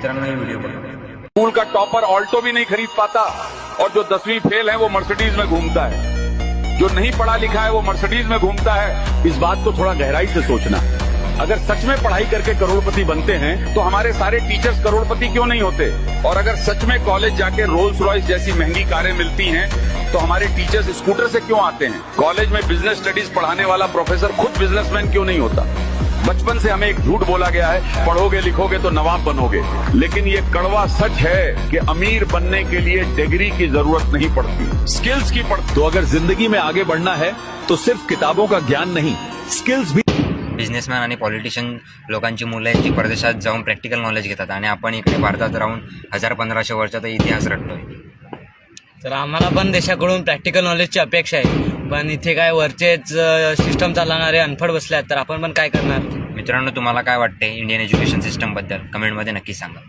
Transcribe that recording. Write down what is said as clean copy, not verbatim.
मित्रांनो हे व्हिडिओ बघा। स्कूल का टॉपर ऑल्टो भी नहीं खरीद पाता और जो 10वीं फेल है वो मर्सिडीज में घूमता है। जो नहीं पढ़ा लिखा है वो मर्सिडीज में घूमता है। इस बात को थोड़ा गहराई से सोचना। अगर सच में पढ़ाई करके करोड़पति बनते हैं तो हमारे सारे टीचर्स करोड़पति क्यों नहीं होते? और अगर सच में कॉलेज जाके रोल्स रॉयस जैसी महंगी कारें मिलती हैं तो हमारे टीचर्स स्कूटर से क्यों आते हैं? कॉलेज में बिजनेस स्टडीज पढ़ाने वाला प्रोफेसर खुद बिजनेसमैन क्यों नहीं होता? बचपन से हमें एक झूठ बोला गया है, पढ़ोगे लिखोगे तो नवाब बनोगे। लेकिन ये कड़वा सच है कि अमीर बनने के लिए डिग्री की जरूरत नहीं पड़ती, स्किल्स की पड़ती। तो अगर जिंदगी में आगे बढ़ना है तो सिर्फ किताबों का ज्ञान नहीं, स्किल्स भी। बिझनेसमॅन आणि पॉलिटिशियन लोकांची मुलं आहेत जी परदेशात जाऊन प्रॅक्टिकल नॉलेज घेतात आणि आपण इकडे भारतात राहून 1500 वर्षाचा इतिहास रटतोय। तर आम्हाला पण देशाकडून प्रॅक्टिकल नॉलेजची अपेक्षा आहे, पण इथे काय वरचेच सिस्टम चालवणारे अनफड बसले आहेत, तर आपण पण काय करणार? मित्रांनो तुम्हाला काय वाटते इंडियन एज्युकेशन सिस्टम बद्दल कमेंटमध्ये नक्की सांगा।